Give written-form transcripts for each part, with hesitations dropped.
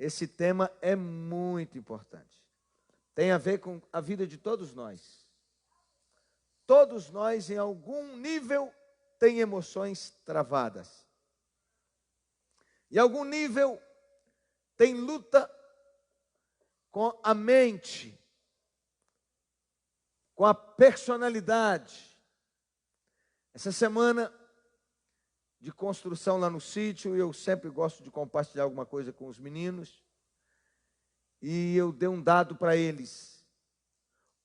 esse tema é muito importante. Tem a ver com a vida de todos nós. Todos nós, em algum nível, tem emoções travadas. Em algum nível, tem luta com a mente, com a personalidade. Essa semana de construção lá no sítio, eu sempre gosto de compartilhar alguma coisa com os meninos, e eu dei um dado para eles.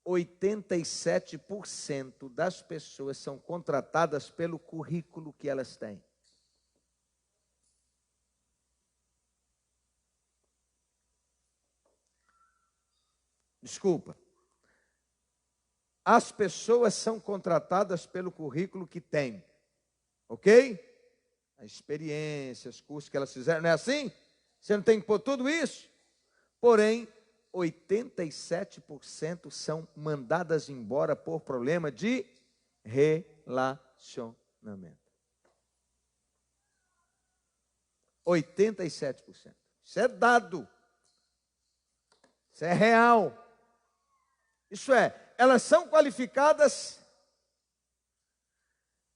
87% das pessoas são contratadas pelo currículo que elas têm. Desculpa. As pessoas são contratadas pelo currículo que têm. Ok? As experiências, cursos que elas fizeram, não é assim? Você não tem que pôr tudo isso? Porém, 87% são mandadas embora por problema de relacionamento. 87%. Isso é dado. Isso é real. Isso é, elas são qualificadas,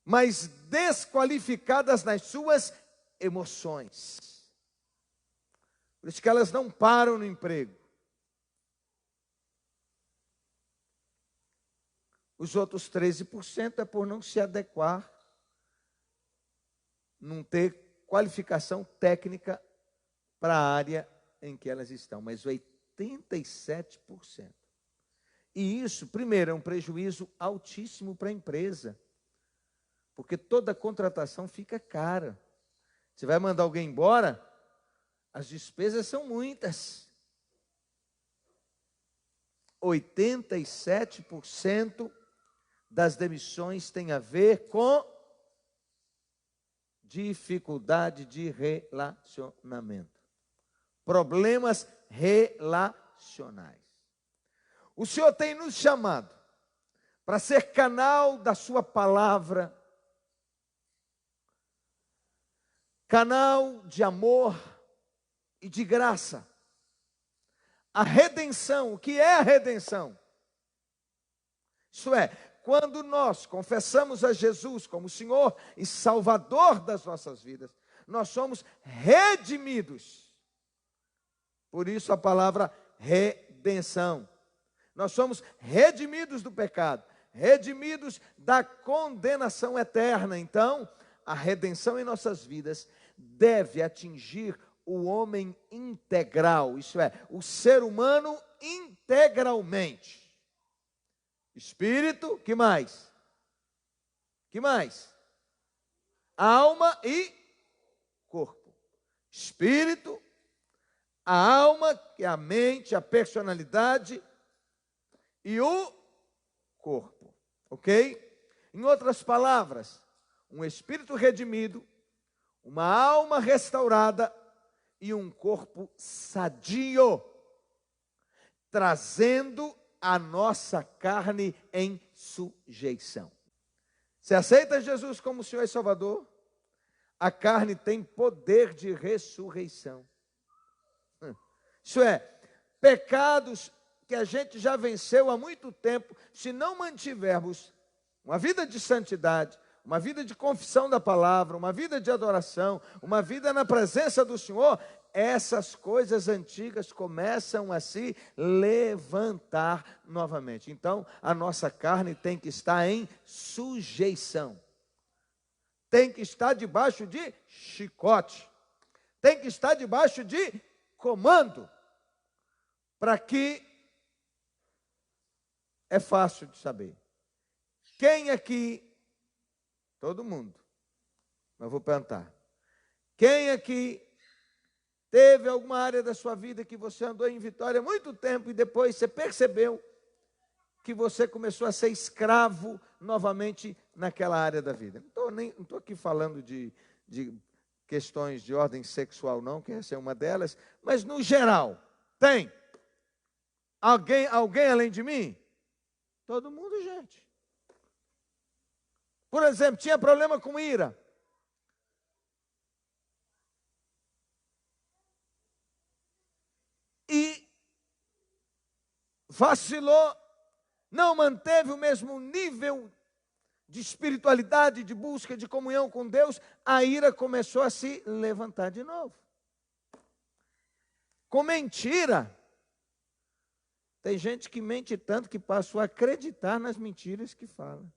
mas desqualificadas nas suas emoções. Por isso que elas não param no emprego. Os outros 13% é por não se adequar, não ter qualificação técnica para a área em que elas estão. Mas 87%. E isso, primeiro, é um prejuízo altíssimo para a empresa. Porque toda contratação fica cara. Você vai mandar alguém embora, as despesas são muitas. 87% das demissões tem a ver com dificuldade de relacionamento. Problemas relacionais. O Senhor tem nos chamado para ser canal da sua palavra, canal de amor e de graça. A redenção, o que é a redenção? Isso é, quando nós confessamos a Jesus como Senhor e Salvador das nossas vidas, nós somos redimidos. Por isso a palavra redenção. Nós somos redimidos do pecado, redimidos da condenação eterna. Então, a redenção em nossas vidas deve atingir o homem integral, isso é, o ser humano integralmente. Espírito, que mais? Que mais? Alma e corpo. Espírito, a alma, que é a mente, a personalidade e o corpo. Ok? Em outras palavras, um espírito redimido, uma alma restaurada e um corpo sadio, trazendo a nossa carne em sujeição. Você aceita Jesus como Senhor e Salvador? A carne tem poder de ressurreição. Isso é, pecados que a gente já venceu há muito tempo, se não mantivermos uma vida de santidade, uma vida de confissão da palavra, uma vida de adoração, uma vida na presença do Senhor, essas coisas antigas começam a se levantar novamente. Então, a nossa carne tem que estar em sujeição. Tem que estar debaixo de chicote. Tem que estar debaixo de comando. Para que é fácil de saber. Quem aqui, todo mundo, mas vou perguntar. Quem aqui teve alguma área da sua vida que você andou em vitória há muito tempo e depois você percebeu que você começou a ser escravo novamente naquela área da vida? Não estou aqui falando de questões de ordem sexual não, que essa é uma delas, mas no geral, tem alguém além de mim? Todo mundo, gente. Por exemplo, tinha problema com ira. vacilou, não manteve o mesmo nível de espiritualidade, de busca, de comunhão com Deus, a ira começou a se levantar de novo. Com mentira. Tem gente que mente tanto que passou a acreditar nas mentiras que fala.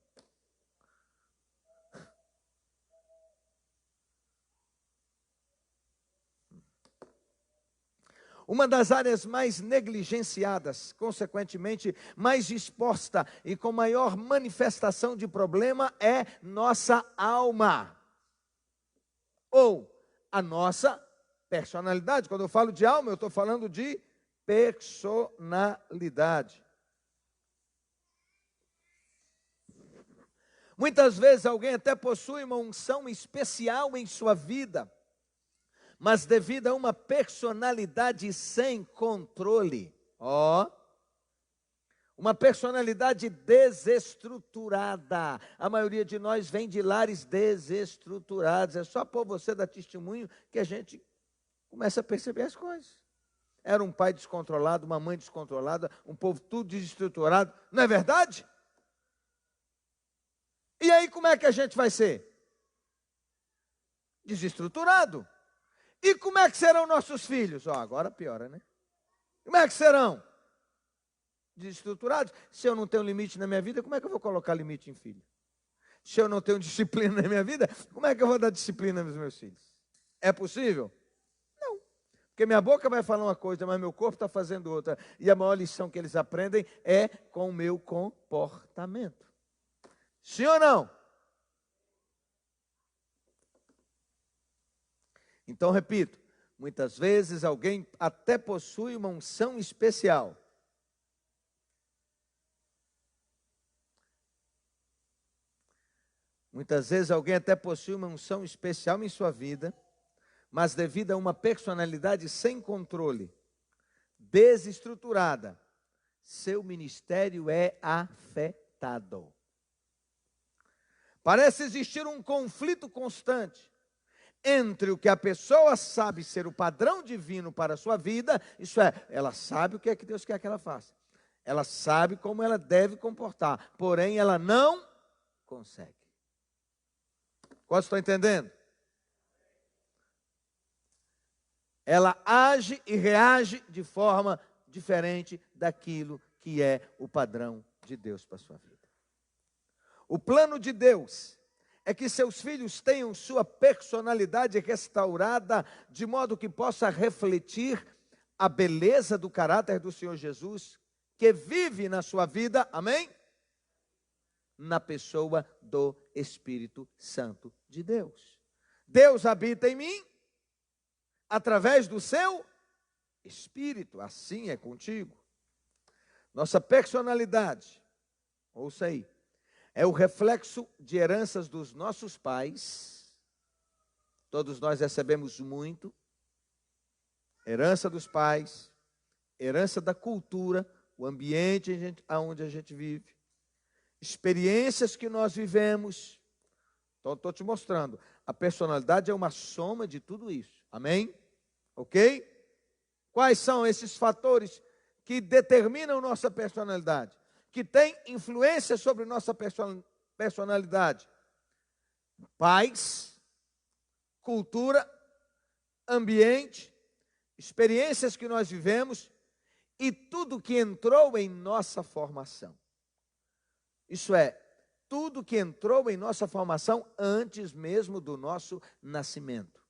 Uma das áreas mais negligenciadas, consequentemente, mais exposta e com maior manifestação de problema é nossa alma. Ou a nossa personalidade. Quando eu falo de alma, eu estou falando de personalidade. Muitas vezes alguém até possui uma unção especial em sua vida, mas devido a uma personalidade sem controle, uma personalidade desestruturada. A maioria de nós vem de lares desestruturados. É só por você dar testemunho que a gente começa a perceber as coisas. Era um pai descontrolado, uma mãe descontrolada, um povo tudo desestruturado. Não é verdade? E aí como é que a gente vai ser? Desestruturado. E como é que serão nossos filhos? Agora piora, né? Como é que serão? Desestruturados. Se eu não tenho limite na minha vida, como é que eu vou colocar limite em filho? Se eu não tenho disciplina na minha vida, como é que eu vou dar disciplina nos meus filhos? É possível? Não. Porque minha boca vai falar uma coisa, mas meu corpo está fazendo outra. E a maior lição que eles aprendem é com o meu comportamento. Sim ou não? Então, repito, muitas vezes alguém até possui uma unção especial. Muitas vezes alguém até possui uma unção especial em sua vida, mas devido a uma personalidade sem controle, desestruturada, seu ministério é afetado. Parece existir um conflito constante entre o que a pessoa sabe ser o padrão divino para a sua vida, isso é, ela sabe o que é que Deus quer que ela faça. Ela sabe como ela deve comportar, porém ela não consegue. Quantos estão entendendo? Ela age e reage de forma diferente daquilo que é o padrão de Deus para a sua vida. O plano de Deus é que seus filhos tenham sua personalidade restaurada, de modo que possa refletir a beleza do caráter do Senhor Jesus, que vive na sua vida, amém? Na pessoa do Espírito Santo de Deus. Deus habita em mim, através do seu Espírito, assim é contigo. Nossa personalidade, ouça aí, é o reflexo de heranças dos nossos pais. Todos nós recebemos muito. Herança dos pais, herança da cultura, o ambiente onde a gente vive, experiências que nós vivemos. Então, estou te mostrando. A personalidade é uma soma de tudo isso. Amém? Ok? Quais são esses fatores que determinam nossa personalidade? Que tem influência sobre nossa personalidade? Pais, cultura, ambiente, experiências que nós vivemos e tudo que entrou em nossa formação. Isso é, tudo que entrou em nossa formação antes mesmo do nosso nascimento.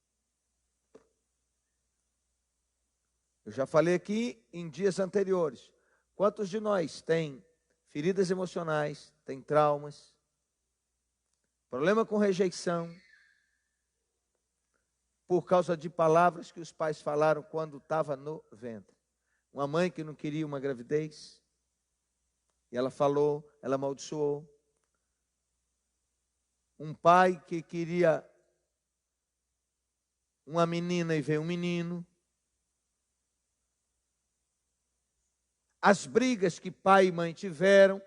Eu já falei aqui em dias anteriores, quantos de nós têm feridas emocionais, têm traumas, problema com rejeição, por causa de palavras que os pais falaram quando estava no ventre. Uma mãe que não queria uma gravidez, e ela falou, ela amaldiçoou. Um pai que queria uma menina e veio um menino. As brigas que pai e mãe tiveram.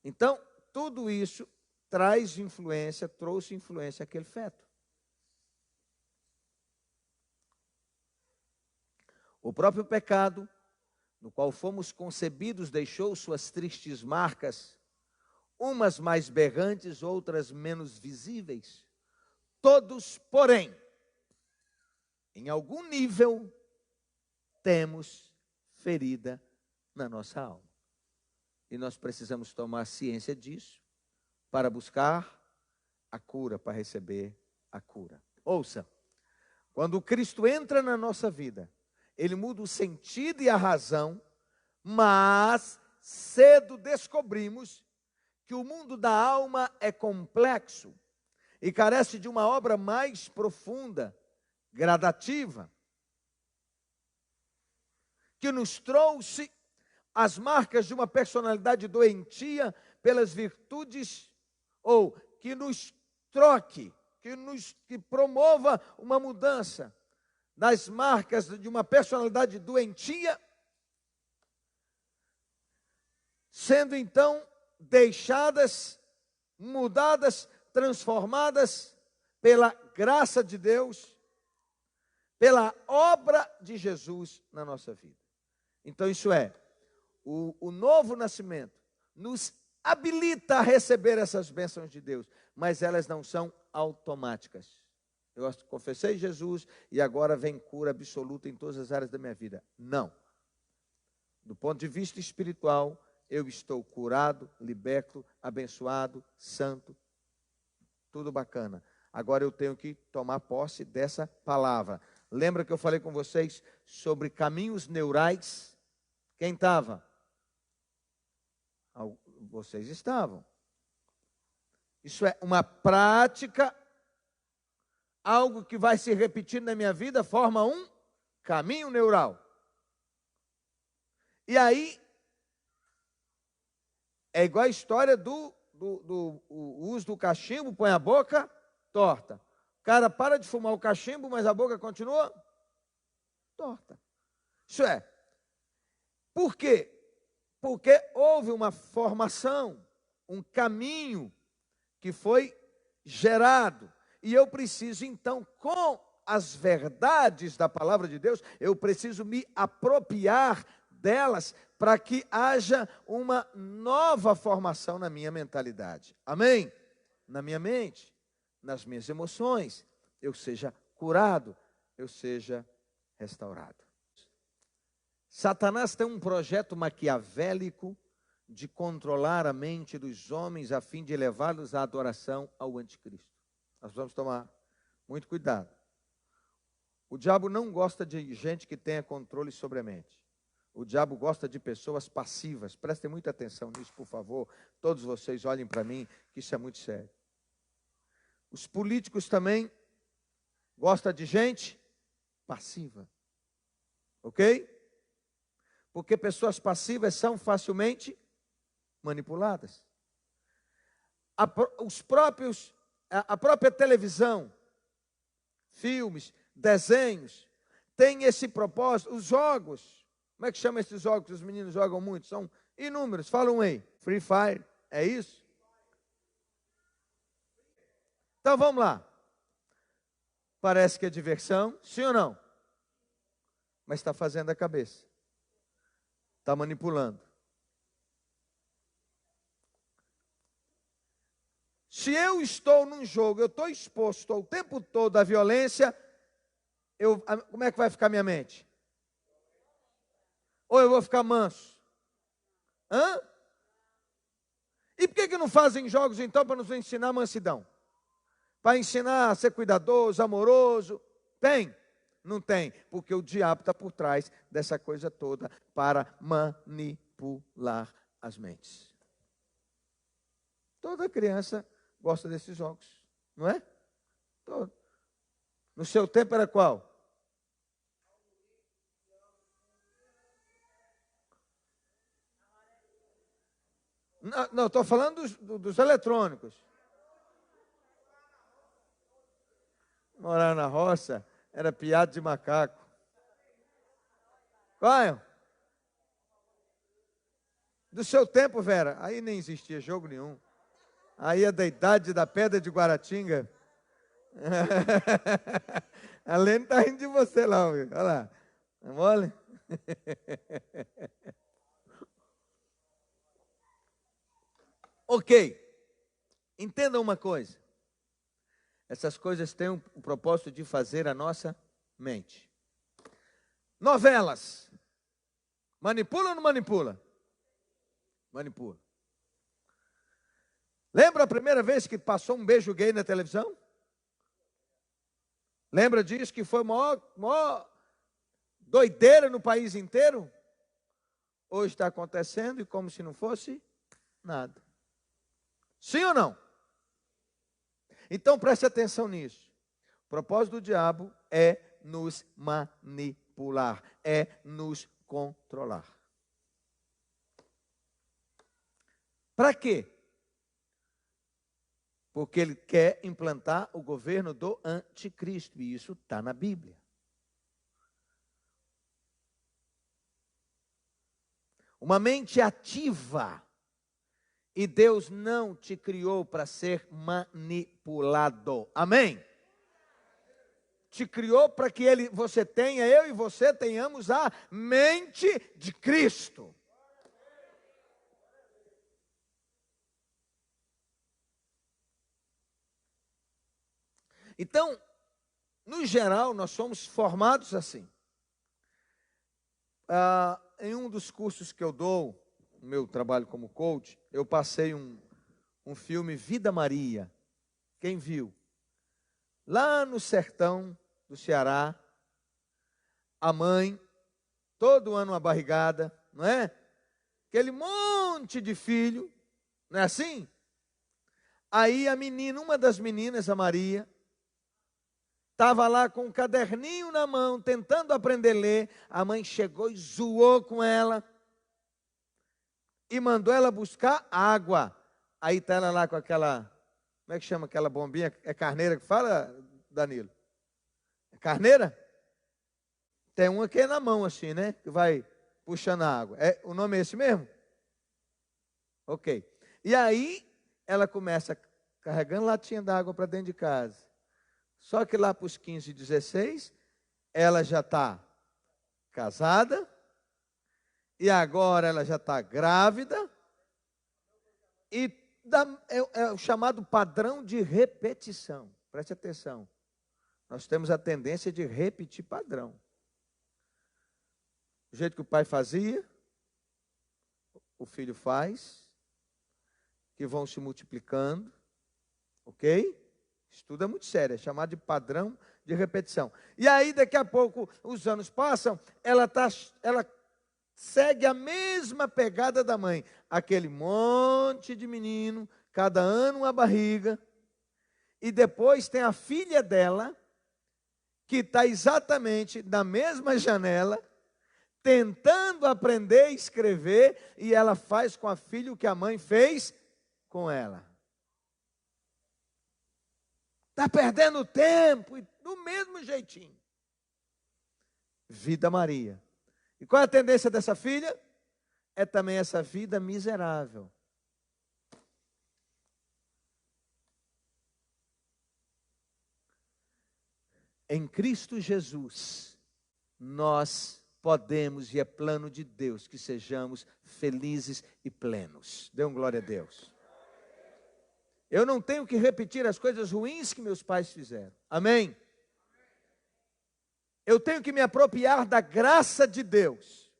Então, tudo isso trouxe influência àquele feto. O próprio pecado no qual fomos concebidos, deixou suas tristes marcas, umas mais berrantes, outras menos visíveis. Todos, porém, em algum nível, temos ferida na nossa alma. E nós precisamos tomar ciência disso para buscar a cura, para receber a cura. Ouça, quando Cristo entra na nossa vida, Ele muda o sentido e a razão, mas cedo descobrimos que o mundo da alma é complexo e carece de uma obra mais profunda, gradativa, que nos trouxe as marcas de uma personalidade doentia pelas virtudes, ou que nos troque, que promova uma mudança das marcas de uma personalidade doentia, sendo então deixadas, mudadas, transformadas pela graça de Deus, pela obra de Jesus na nossa vida. Então isso é, o novo nascimento nos habilita a receber essas bênçãos de Deus, mas elas não são automáticas. Eu confessei Jesus e agora vem cura absoluta em todas as áreas da minha vida. Não. Do ponto de vista espiritual, eu estou curado, liberto, abençoado, santo, tudo bacana. Agora eu tenho que tomar posse dessa palavra. Lembra que eu falei com vocês sobre caminhos neurais? Quem estava? Vocês estavam. Isso é uma prática, algo que vai se repetir na minha vida, forma um caminho neural. E aí, é igual a história do uso do cachimbo, põe a boca torta. O cara para de fumar o cachimbo, mas a boca continua torta. Isso é, por quê? Porque houve uma formação, um caminho que foi gerado. E eu preciso, então, com as verdades da palavra de Deus, eu preciso me apropriar delas para que haja uma nova formação na minha mentalidade. Amém? Na minha mente, nas minhas emoções, eu seja curado, eu seja restaurado. Satanás tem um projeto maquiavélico de controlar a mente dos homens a fim de levá-los à adoração ao anticristo. Nós vamos tomar muito cuidado. O diabo não gosta de gente que tenha controle sobre a mente. O diabo gosta de pessoas passivas. Prestem muita atenção nisso, por favor. Todos vocês olhem para mim, que isso é muito sério. Os políticos também gostam de gente passiva. Ok? Porque pessoas passivas são facilmente manipuladas. A própria televisão, filmes, desenhos, tem esse propósito. Os jogos, como é que chama esses jogos que os meninos jogam muito? São inúmeros, falam aí. Free Fire, é isso? Então vamos lá. Parece que é diversão, sim ou não? Mas está fazendo a cabeça. Está manipulando. Se eu estou num jogo, eu estou exposto ao tempo todo à violência, como é que vai ficar minha mente? Ou eu vou ficar manso? Hã? E por que não fazem jogos então para nos ensinar mansidão? Para ensinar a ser cuidadoso, amoroso? Tem? Não tem, porque o diabo está por trás dessa coisa toda para manipular as mentes. Toda criança gosta desses jogos, não é? Todo. No seu tempo era qual? Não, estou falando dos eletrônicos. Morar na roça era piada de macaco. Qual? Do seu tempo, Vera, aí nem existia jogo nenhum. Aí é da idade da pedra de Guaratinga. A Lene está rindo de você lá, olha lá. Não mole? Ok, entenda uma coisa. Essas coisas têm o propósito de fazer a nossa mente. Novelas. Manipula ou não manipula? Manipula. Lembra a primeira vez que passou um beijo gay na televisão? Lembra disso que foi maior doideira no país inteiro? Hoje está acontecendo e como se não fosse nada. Sim ou não? Então preste atenção nisso. O propósito do diabo é nos manipular, é nos controlar. Para quê? Porque ele quer implantar o governo do anticristo, e isso está na Bíblia. Uma mente ativa. E Deus não te criou para ser manipulado. Amém? Te criou para que você tenha, eu e você tenhamos a mente de Cristo. Então, no geral, nós somos formados assim. Em um dos cursos que eu dou, no meu trabalho como coach, eu passei um filme Vida Maria. Quem viu? Lá no sertão do Ceará, a mãe, todo ano uma barrigada, não é? Aquele monte de filho, não é assim? Aí a menina, uma das meninas, a Maria, estava lá com um caderninho na mão, tentando aprender a ler. A mãe chegou e zoou com ela e mandou ela buscar água. Aí está ela lá com aquela, como é que chama aquela bombinha? É carneira que fala, Danilo? É carneira? Tem uma que é na mão assim, né? Que vai puxando a água. O nome é esse mesmo? Ok. E aí ela começa carregando latinha d'água para dentro de casa. Só que lá para os 15, 16, ela já está casada, e agora ela já está grávida, e é o chamado padrão de repetição. Preste atenção. Nós temos a tendência de repetir padrão. Do jeito que o pai fazia, o filho faz, que vão se multiplicando, ok? Isso tudo é muito sério, é chamado de padrão de repetição. E aí, daqui a pouco, os anos passam, ela segue a mesma pegada da mãe. Aquele monte de menino, cada ano uma barriga. E depois tem a filha dela, que está exatamente na mesma janela, tentando aprender a escrever, e ela faz com a filha o que a mãe fez com ela. Está perdendo tempo, do mesmo jeitinho. Vida Maria. E qual é a tendência dessa filha? É também essa vida miserável. Em Cristo Jesus, nós podemos, e é plano de Deus, que sejamos felizes e plenos. Dê um glória a Deus. Eu não tenho que repetir as coisas ruins que meus pais fizeram. Amém? Eu tenho que me apropriar da graça de Deus.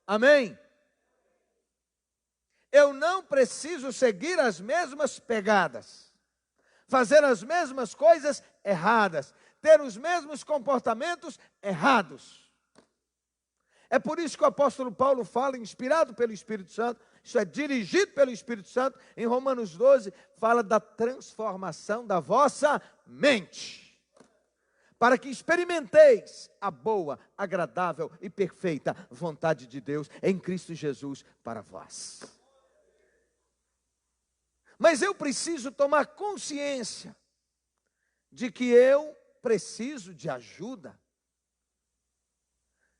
Amém? Eu não preciso seguir as mesmas pegadas, fazer as mesmas coisas erradas, ter os mesmos comportamentos errados. É por isso que o apóstolo Paulo fala, inspirado pelo Espírito Santo, isso é dirigido pelo Espírito Santo, em Romanos 12, fala da transformação da vossa mente, para que experimenteis a boa, agradável e perfeita vontade de Deus em Cristo Jesus para vós. Mas eu preciso tomar consciência de que eu preciso de ajuda,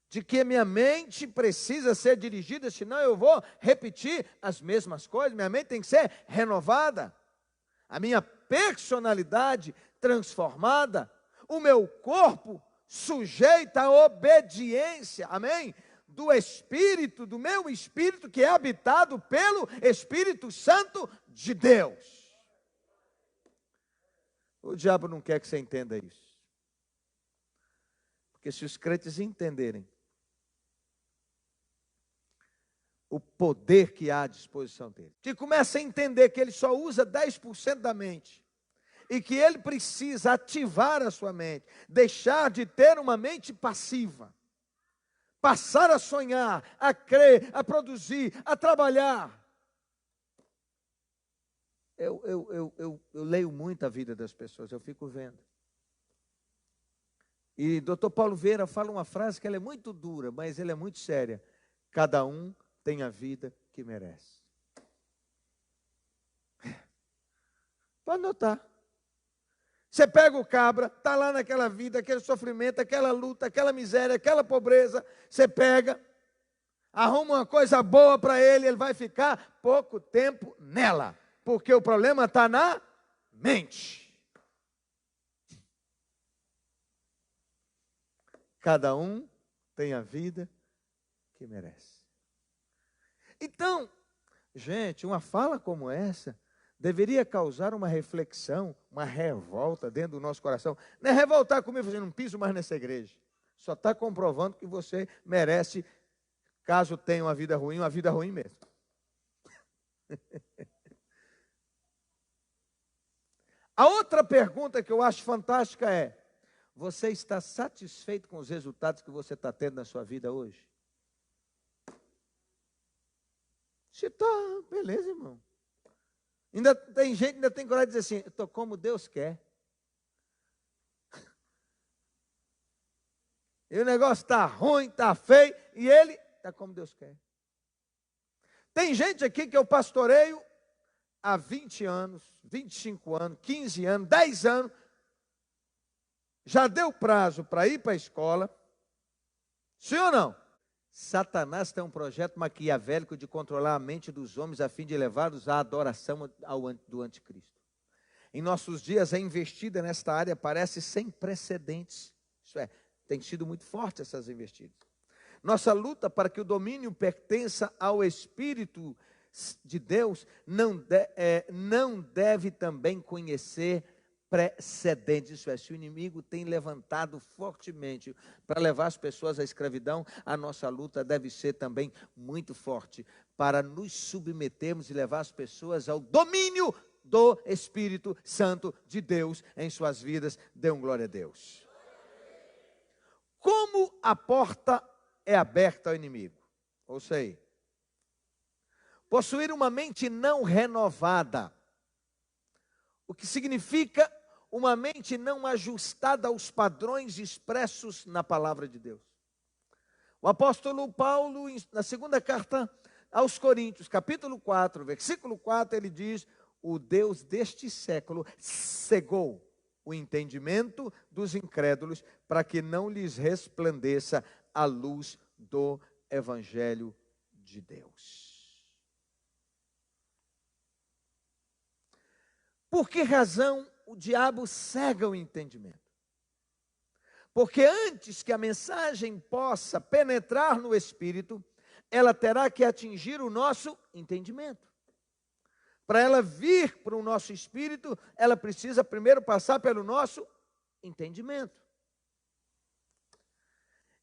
de que minha mente precisa ser dirigida, senão eu vou repetir as mesmas coisas. Minha mente tem que ser renovada, a minha personalidade transformada, o meu corpo sujeita à obediência, amém? Do Espírito, do meu Espírito, que é habitado pelo Espírito Santo de Deus. O diabo não quer que você entenda isso. Porque se os crentes entenderem o poder que há à disposição dele, que começa a entender que ele só usa 10% da mente, e que ele precisa ativar a sua mente, deixar de ter uma mente passiva, passar a sonhar, a crer, a produzir, a trabalhar. Eu leio muito a vida das pessoas, eu fico vendo. E Dr. Paulo Vieira fala uma frase que ela é muito dura, mas ela é muito séria. Cada um tem a vida que merece. Pode notar. Você pega o cabra, está lá naquela vida, aquele sofrimento, aquela luta, aquela miséria, aquela pobreza. Você pega, arruma uma coisa boa para ele, ele vai ficar pouco tempo nela. Porque o problema está na mente. Cada um tem a vida que merece. Então, gente, uma fala como essa deveria causar uma reflexão, uma revolta dentro do nosso coração. Não é revoltar comigo, você não piso mais nessa igreja. Só está comprovando que você merece, caso tenha uma vida ruim mesmo. A outra pergunta que eu acho fantástica é: você está satisfeito com os resultados que você está tendo na sua vida hoje? Se está, beleza, irmão. Ainda tem gente que ainda tem coragem de dizer assim: estou como Deus quer. E o negócio está ruim, está feio, e ele está como Deus quer. Tem gente aqui que eu pastoreio há 20 anos, 25 anos, 15 anos, 10 anos, já deu prazo para ir para a escola, sim ou não? Satanás tem um projeto maquiavélico de controlar a mente dos homens a fim de levá-los à adoração do anticristo. Em nossos dias, a investida nesta área parece sem precedentes. Isso é, tem sido muito forte essas investidas. Nossa luta para que o domínio pertença ao Espírito de Deus não deve também conhecer precedentes. Isso é, se o inimigo tem levantado fortemente para levar as pessoas à escravidão, a nossa luta deve ser também muito forte para nos submetermos e levar as pessoas ao domínio do Espírito Santo de Deus em suas vidas. Dê glória a Deus. Como a porta é aberta ao inimigo? Ouça aí. Possuir uma mente não renovada, o que significa uma mente não ajustada aos padrões expressos na palavra de Deus. O apóstolo Paulo, na segunda carta aos Coríntios, capítulo 4, versículo 4, ele diz: o Deus deste século cegou o entendimento dos incrédulos para que não lhes resplandeça a luz do evangelho de Deus. Por que razão o diabo cega o entendimento? Porque antes que a mensagem possa penetrar no espírito, ela terá que atingir o nosso entendimento. Para ela vir para o nosso espírito, ela precisa primeiro passar pelo nosso entendimento.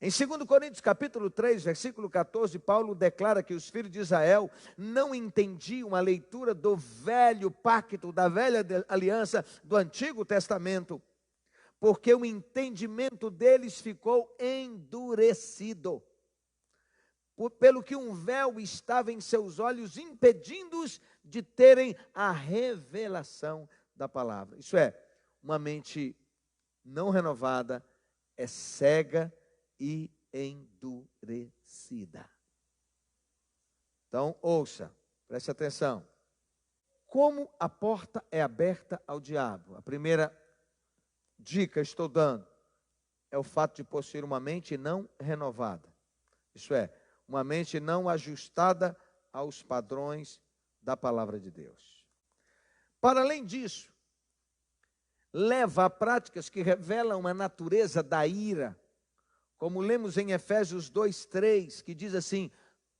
Em 2 Coríntios capítulo 3, versículo 14, Paulo declara que os filhos de Israel não entendiam a leitura do velho pacto, da velha aliança do Antigo Testamento, porque o entendimento deles ficou endurecido, pelo que um véu estava em seus olhos, impedindo-os de terem a revelação da palavra. Isso é, uma mente não renovada é cega e endurecida. Então, ouça, preste atenção. Como a porta é aberta ao diabo? A primeira dica que estou dando é o fato de possuir uma mente não renovada. Isso é, uma mente não ajustada aos padrões da palavra de Deus. Para além disso, leva a práticas que revelam uma natureza da ira, como lemos em Efésios 2:3, que diz assim: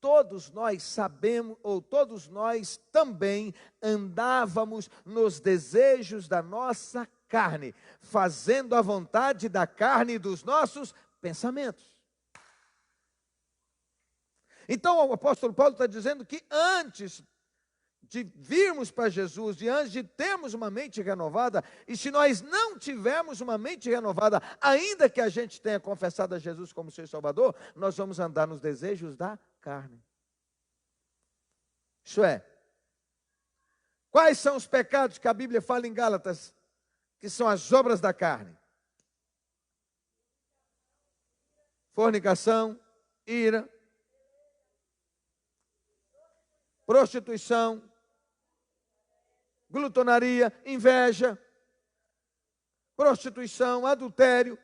todos nós sabemos, ou todos nós também andávamos nos desejos da nossa carne, fazendo a vontade da carne e dos nossos pensamentos. Então o apóstolo Paulo está dizendo que antes de virmos para Jesus, e antes de termos uma mente renovada, e se nós não tivermos uma mente renovada, ainda que a gente tenha confessado a Jesus como seu Salvador, nós vamos andar nos desejos da carne. Isso é, quais são os pecados que a Bíblia fala em Gálatas, que são as obras da carne? Fornicação, ira, prostituição, glutonaria, inveja, prostituição, adultério,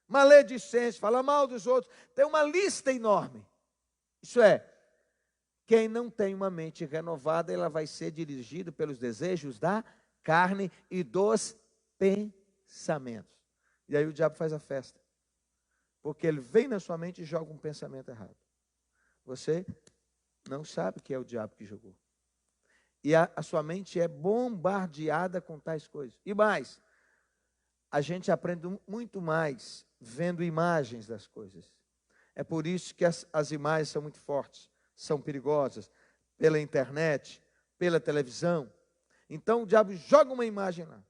maledicência, falar mal dos outros. Tem uma lista enorme. Isso é, quem não tem uma mente renovada, ela vai ser dirigida pelos desejos da carne e dos pensamentos. E aí o diabo faz a festa. Porque ele vem na sua mente e joga um pensamento errado. Você não sabe que é o diabo que jogou. E a sua mente é bombardeada com tais coisas. E mais, a gente aprende muito mais vendo imagens das coisas. É por isso que as imagens são muito fortes, são perigosas, pela internet, pela televisão. Então o diabo joga uma imagem lá.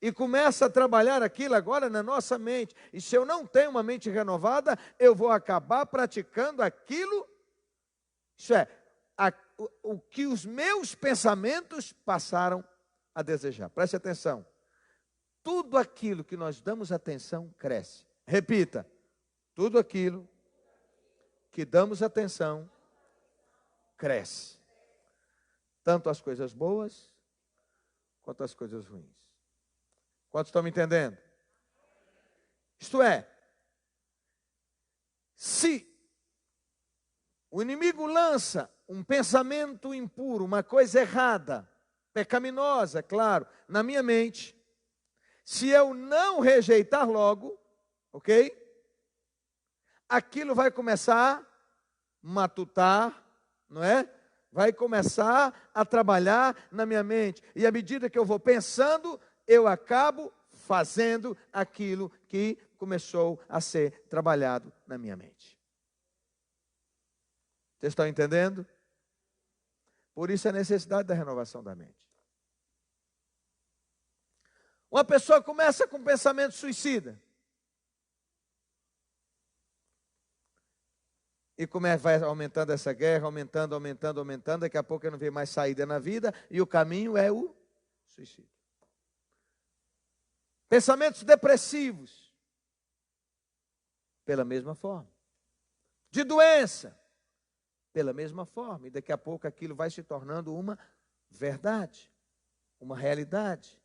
E começa a trabalhar aquilo agora na nossa mente. E se eu não tenho uma mente renovada, eu vou acabar praticando aquilo. Isso é, o que os meus pensamentos passaram a desejar. Preste atenção. Tudo aquilo que nós damos atenção cresce. Repita. Tudo aquilo que damos atenção cresce. Tanto as coisas boas quanto as coisas ruins. Quantos estão me entendendo? Isto é, se o inimigo lança um pensamento impuro, uma coisa errada, pecaminosa, claro, na minha mente, se eu não rejeitar logo, ok? Aquilo vai começar a matutar, não é? Vai começar a trabalhar na minha mente. E à medida que eu vou pensando, eu acabo fazendo aquilo que começou a ser trabalhado na minha mente. Vocês estão entendendo? Por isso a necessidade da renovação da mente. Uma pessoa começa com pensamento suicida. E vai aumentando essa guerra, aumentando. Daqui a pouco não vê mais saída na vida. E o caminho é o suicídio. Pensamentos depressivos. Pela mesma forma. De doença. Pela mesma forma. E daqui a pouco aquilo vai se tornando uma verdade. Uma realidade.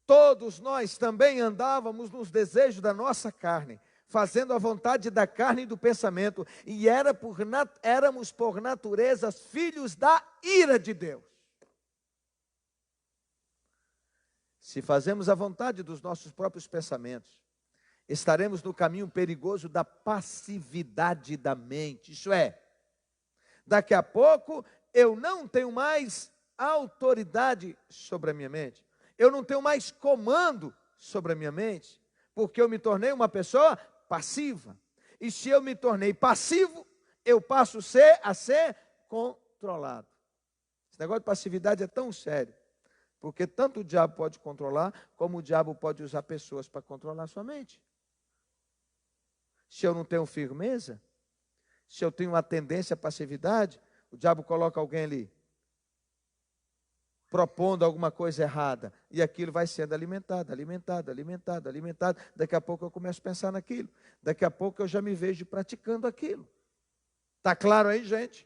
Todos nós também andávamos nos desejos da nossa carne, fazendo a vontade da carne e do pensamento, e éramos por natureza filhos da ira de Deus. Se fazemos a vontade dos nossos próprios pensamentos, estaremos no caminho perigoso da passividade da mente. Isso é, daqui a pouco eu não tenho mais autoridade sobre a minha mente. Eu não tenho mais comando sobre a minha mente, porque eu me tornei uma pessoa passiva. E se eu me tornei passivo, eu passo a ser controlado. Esse negócio de passividade é tão sério, porque tanto o diabo pode controlar, como o diabo pode usar pessoas para controlar a sua mente. Se eu não tenho firmeza, se eu tenho uma tendência à passividade, o diabo coloca alguém ali, propondo alguma coisa errada, e aquilo vai sendo alimentado. Daqui a pouco eu começo a pensar naquilo. Daqui a pouco eu já me vejo praticando aquilo. Está claro aí, gente?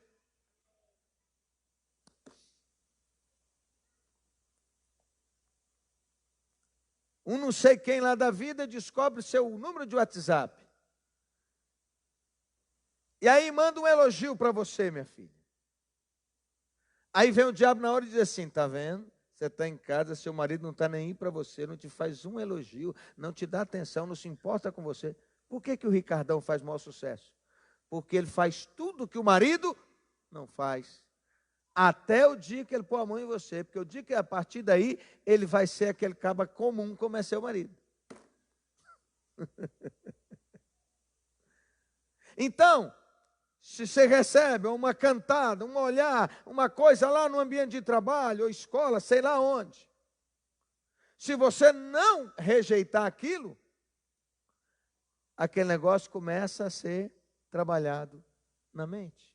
Um não sei quem lá da vida descobre seu número de WhatsApp. E aí manda um elogio para você, minha filha. Aí vem o diabo na hora e diz assim, tá vendo? Você está em casa, seu marido não está nem aí para você, não te faz um elogio, não te dá atenção, não se importa com você. Por que que o Ricardão faz maior sucesso? Porque ele faz tudo que o marido não faz. Até o dia que ele pôr a mão em você, porque o dia que a partir daí ele vai ser aquele caba comum como é seu marido. Então, se você recebe uma cantada, um olhar, uma coisa lá no ambiente de trabalho, ou escola, sei lá onde, se você não rejeitar aquilo, aquele negócio começa a ser trabalhado na mente.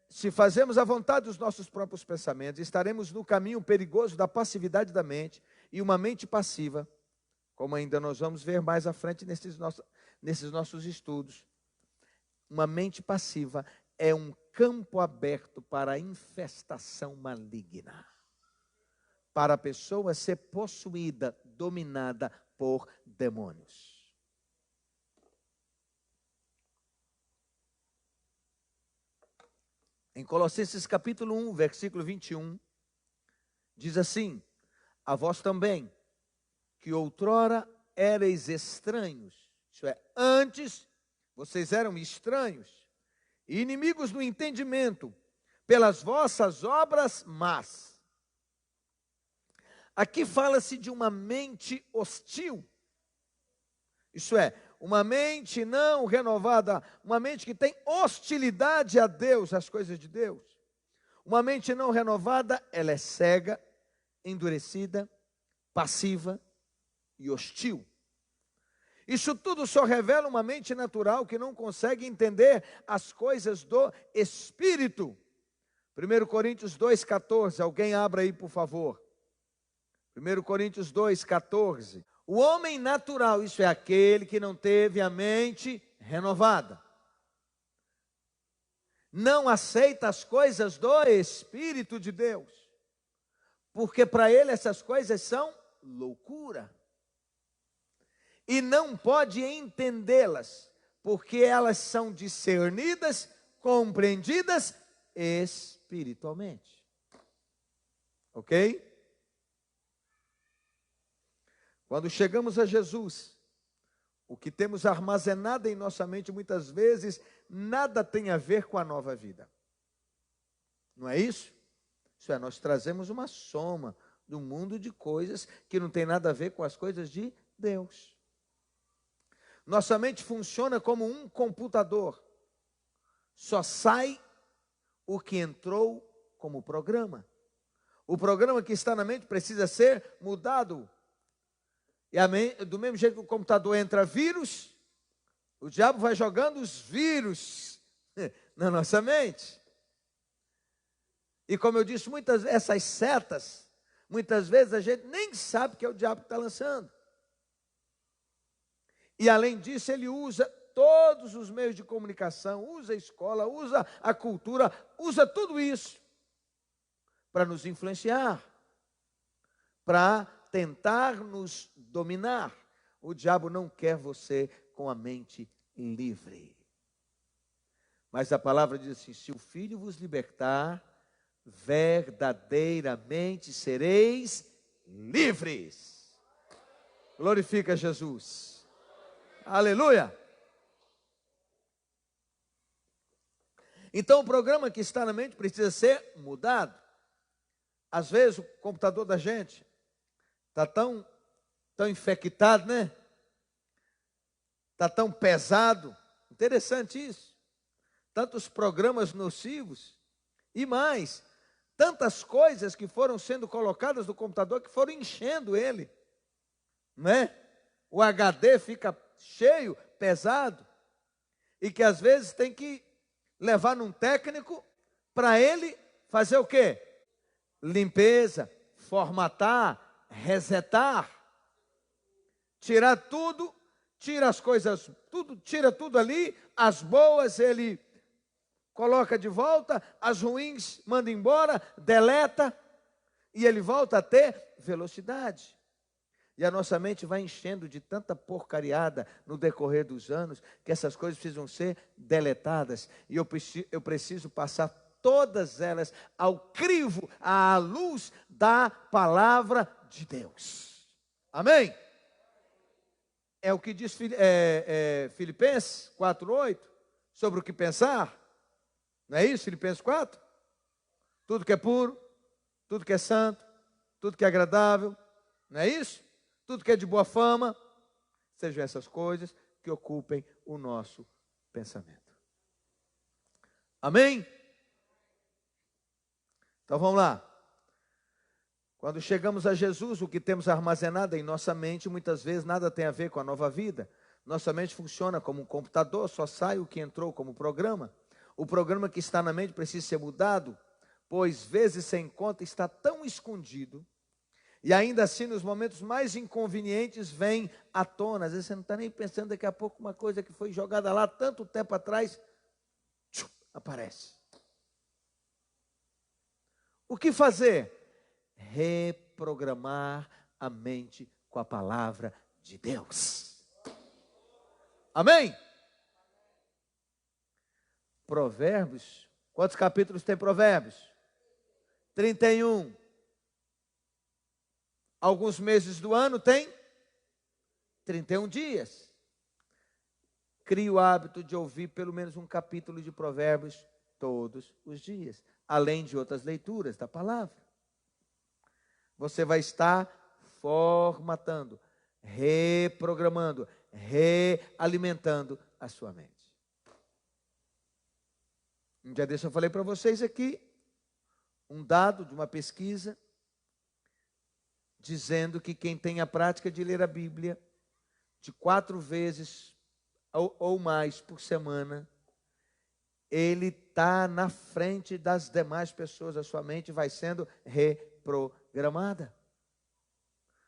Se fazemos a vontade dos nossos próprios pensamentos, estaremos no caminho perigoso da passividade da mente, e uma mente passiva, como ainda nós vamos ver mais à frente nesses nossos estudos, uma mente passiva é um campo aberto para a infestação maligna, para a pessoa ser possuída, dominada por demônios. Em Colossenses capítulo 1, versículo 21, diz assim: a vós também, que outrora éreis estranhos, isso é, antes vocês eram estranhos e inimigos do entendimento, pelas vossas obras más. Aqui fala-se de uma mente hostil, isso é, uma mente não renovada, uma mente que tem hostilidade a Deus, às coisas de Deus. Uma mente não renovada, ela é cega, endurecida, passiva e hostil. Isso tudo só revela uma mente natural que não consegue entender as coisas do Espírito. 1 Coríntios 2,14, alguém abra aí por favor. 1 Coríntios 2,14. O homem natural, isso é aquele que não teve a mente renovada, não aceita as coisas do Espírito de Deus, porque para ele essas coisas são loucura, e não pode entendê-las, porque elas são discernidas, compreendidas espiritualmente. Ok? Quando chegamos a Jesus, o que temos armazenado em nossa mente muitas vezes, nada tem a ver com a nova vida. Não é isso? Isso é, nós trazemos uma soma do mundo de coisas que não tem nada a ver com as coisas de Deus. Nossa mente funciona como um computador. Só sai o que entrou como programa. O programa que está na mente precisa ser mudado. E do mesmo jeito que o computador entra vírus, o diabo vai jogando os vírus na nossa mente. E como eu disse, essas setas, muitas vezes a gente nem sabe que é o diabo que está lançando. E além disso, ele usa todos os meios de comunicação, usa a escola, usa a cultura, usa tudo isso para nos influenciar, para tentar nos dominar. O diabo não quer você com a mente livre. Mas a palavra diz assim: se o Filho vos libertar, verdadeiramente sereis livres. Glorifica Jesus. Aleluia. Então o programa que está na mente precisa ser mudado. Às vezes o computador da gente está tão infectado, né? Está tão pesado. Interessante isso. Tantos programas nocivos. E mais, tantas coisas que foram sendo colocadas no computador que foram enchendo ele. Não é? O HD fica cheio, pesado. E que às vezes tem que levar num técnico para ele fazer o quê? Limpeza, formatar, resetar, tirar tudo, tira as coisas, tudo, tira tudo ali, as boas ele coloca de volta, as ruins manda embora, deleta, e ele volta a ter velocidade. E a nossa mente vai enchendo de tanta porcariada no decorrer dos anos, que essas coisas precisam ser deletadas. E eu preciso passar todas elas ao crivo, à luz da palavra de Deus. Amém? É o que diz Filipenses 4:8, sobre o que pensar. Não é isso, Filipenses 4? Tudo que é puro, tudo que é santo, tudo que é agradável, não é isso? Tudo que é de boa fama, sejam essas coisas que ocupem o nosso pensamento. Amém? Então vamos lá. Quando chegamos a Jesus, o que temos armazenado em nossa mente, muitas vezes nada tem a ver com a nova vida. Nossa mente funciona como um computador, só sai o que entrou como programa. O programa que está na mente precisa ser mudado, pois vezes sem conta está tão escondido, e ainda assim nos momentos mais inconvenientes vem à tona. Às vezes você não está nem pensando, daqui a pouco uma coisa que foi jogada lá tanto tempo atrás, aparece. O que fazer? Reprogramar a mente com a palavra de Deus. Amém? Provérbios, quantos capítulos tem Provérbios? 31. Alguns meses do ano tem 31 dias. Crie o hábito de ouvir pelo menos um capítulo de Provérbios todos os dias, além de outras leituras da palavra. Você vai estar formatando, reprogramando, realimentando a sua mente. Um dia desse eu falei para vocês aqui, um dado de uma pesquisa, dizendo que quem tem a prática de ler a Bíblia de 4 vezes ou mais por semana, ele está na frente das demais pessoas. A sua mente vai sendo reprogramada.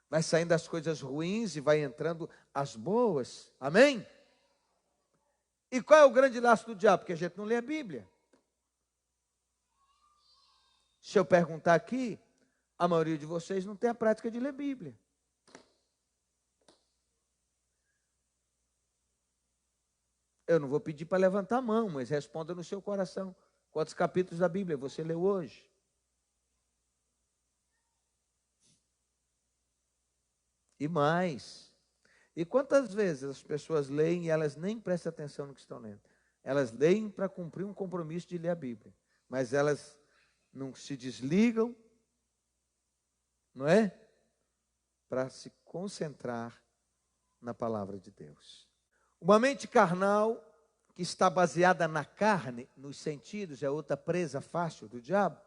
Vai saindo as coisas ruins e vai entrando as boas. Amém? E qual é o grande laço do diabo? Porque a gente não lê a Bíblia. Se eu perguntar aqui, a maioria de vocês não tem a prática de ler Bíblia. Eu não vou pedir para levantar a mão, mas responda no seu coração. Quantos capítulos da Bíblia você leu hoje? E mais. E quantas vezes as pessoas leem e elas nem prestam atenção no que estão lendo? Elas leem para cumprir um compromisso de ler a Bíblia. Mas elas não se desligam, não é? Para se concentrar na palavra de Deus. Uma mente carnal que está baseada na carne, nos sentidos, é outra presa fácil do diabo.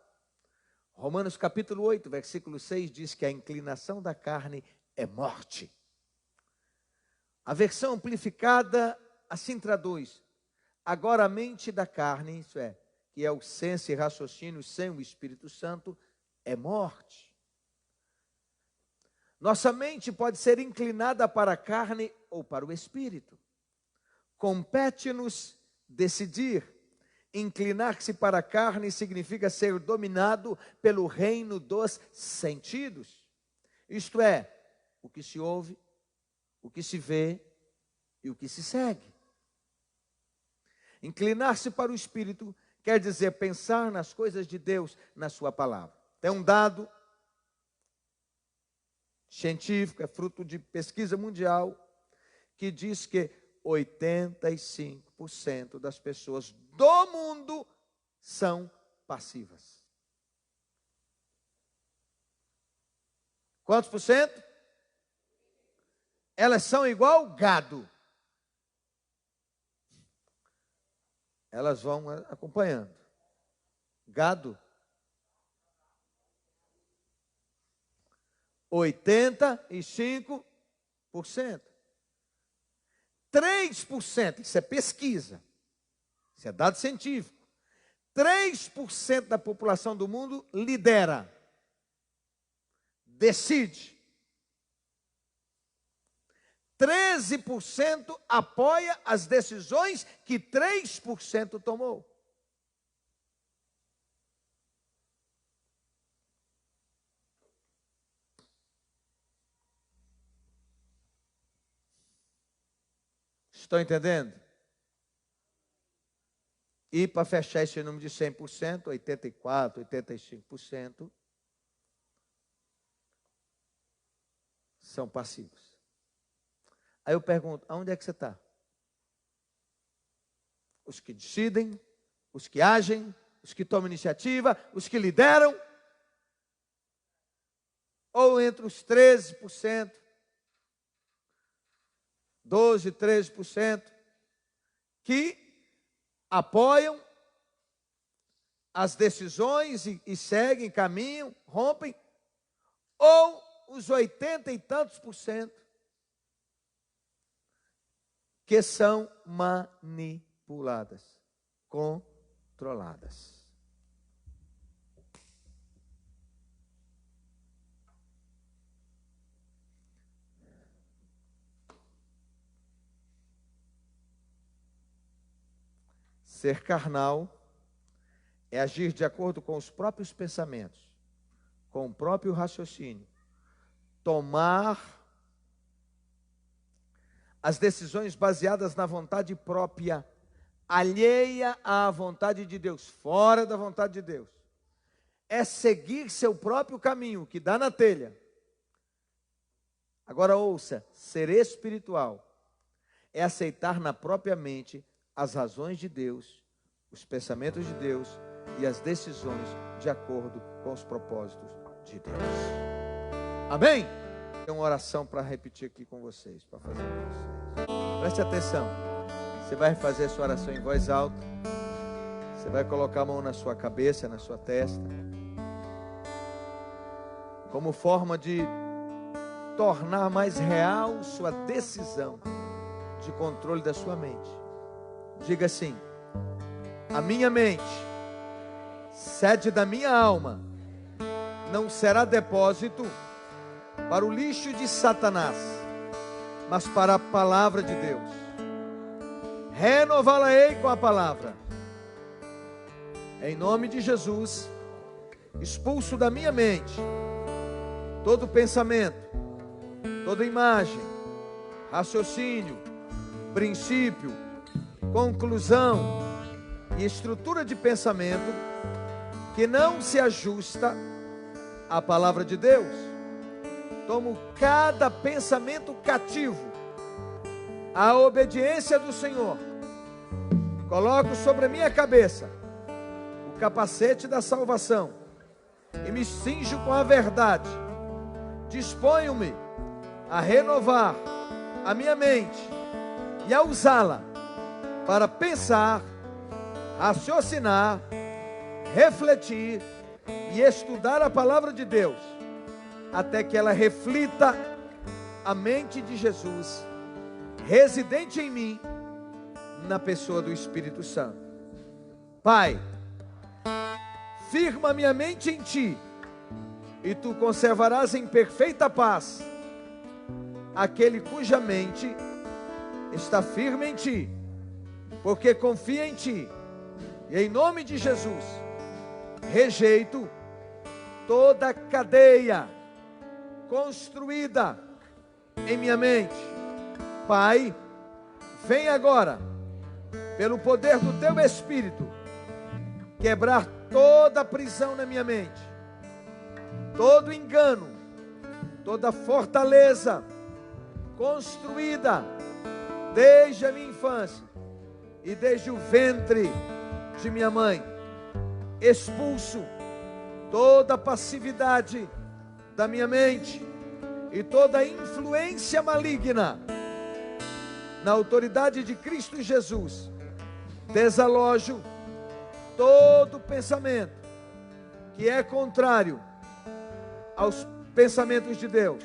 Romanos capítulo 8, versículo 6 diz que a inclinação da carne é morte. A versão amplificada assim traduz: agora a mente da carne, isso é, que é o senso e raciocínio sem o Espírito Santo, é morte. Nossa mente pode ser inclinada para a carne ou para o Espírito. Compete-nos decidir. Inclinar-se para a carne significa ser dominado pelo reino dos sentidos. Isto é, o que se ouve, o que se vê e o que se segue. Inclinar-se para o Espírito quer dizer pensar nas coisas de Deus, na sua palavra. Tem um dado científico, é fruto de pesquisa mundial, que diz que 85% das pessoas do mundo são passivas. Quantos por cento? Elas são igual gado. Elas vão acompanhando. Gado. 85%. 3%, isso é pesquisa, isso é dado científico. 3% da população do mundo lidera, decide. 13% apoia as decisões que 3% tomou. Estão entendendo? E para fechar esse número de 100%, 84%, 85%, são passivos. Aí eu pergunto, aonde é que você está? Os que decidem, os que agem, os que tomam iniciativa, os que lideram? Ou entre os 13%, 12%, 13%, que apoiam as decisões e seguem, caminham, rompem, ou os 80 e tantos por cento que são manipuladas, controladas. Ser carnal é agir de acordo com os próprios pensamentos, com o próprio raciocínio, tomar as decisões baseadas na vontade própria, alheia à vontade de Deus, fora da vontade de Deus. É seguir seu próprio caminho, que dá na telha. Agora ouça, ser espiritual é aceitar na própria mente as razões de Deus, os pensamentos de Deus e as decisões de acordo com os propósitos de Deus. Amém? Tem uma oração para repetir aqui com vocês, para fazer com vocês. Preste atenção. Você vai fazer a sua oração em voz alta. Você vai colocar a mão na sua cabeça, na sua testa, como forma de tornar mais real sua decisão de controle da sua mente. Diga assim: a minha mente, sede da minha alma, não será depósito para o lixo de Satanás, mas para a palavra de Deus. Renová-la-ei com a palavra. Em nome de Jesus, expulso da minha mente todo pensamento, toda imagem, raciocínio, princípio, conclusão e estrutura de pensamento que não se ajusta à palavra de Deus. Tomo cada pensamento cativo à obediência do Senhor. Coloco sobre a minha cabeça o capacete da salvação e me cinjo com a verdade. Disponho-me a renovar a minha mente e a usá-la para pensar, raciocinar, refletir e estudar a palavra de Deus, até que ela reflita a mente de Jesus, residente em mim, na pessoa do Espírito Santo. Pai, firma minha mente em Ti, e Tu conservarás em perfeita paz aquele cuja mente está firme em Ti, porque confia em Ti. E em nome de Jesus, rejeito toda cadeia construída em minha mente. Pai, vem agora, pelo poder do Teu Espírito, quebrar toda prisão na minha mente, todo engano, toda fortaleza construída desde a minha infância e desde o ventre de minha mãe. Expulso toda passividade da minha mente e toda influência maligna. Na autoridade de Cristo Jesus, desalojo todo pensamento que é contrário aos pensamentos de Deus.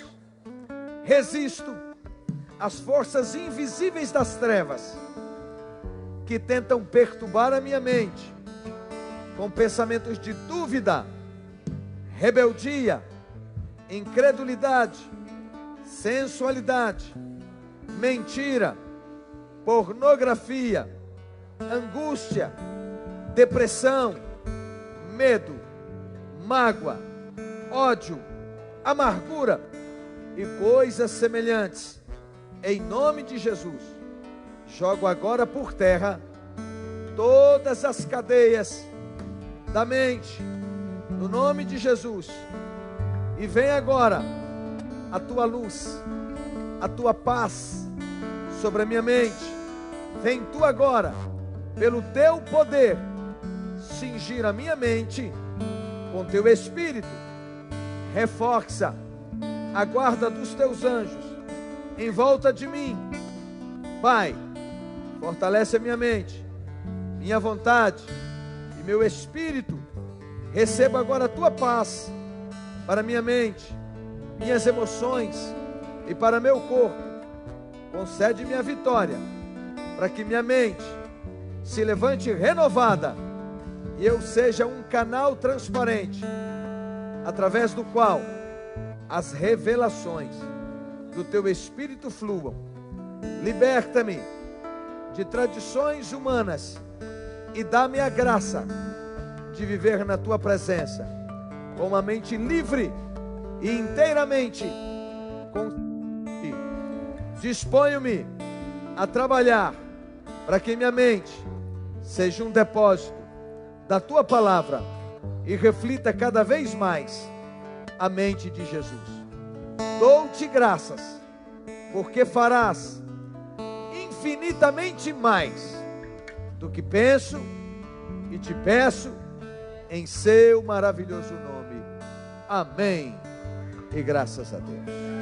Resisto às forças invisíveis das trevas que tentam perturbar a minha mente com pensamentos de dúvida, rebeldia, incredulidade, sensualidade, mentira, pornografia, angústia, depressão, medo, mágoa, ódio, amargura e coisas semelhantes. Em nome de Jesus, jogo agora por terra todas as cadeias da mente, no nome de Jesus. E vem agora a tua luz, a tua paz sobre a minha mente. Vem tu agora, pelo teu poder, cingir a minha mente com teu espírito. Reforça a guarda dos teus anjos em volta de mim. Pai, fortalece a minha mente, minha vontade e meu espírito. Receba agora a tua paz para minha mente, minhas emoções e para meu corpo. Concede-me a vitória, para que minha mente se levante renovada e eu seja um canal transparente, através do qual as revelações do teu Espírito fluam. Liberta-me de tradições humanas e dá-me a graça de viver na tua presença com uma mente livre e inteiramente consciente. Disponho-me a trabalhar para que minha mente seja um depósito da tua palavra e reflita cada vez mais a mente de Jesus. Dou-te graças, porque farás infinitamente mais do que penso e te peço, em seu maravilhoso nome. Amém. E graças a Deus.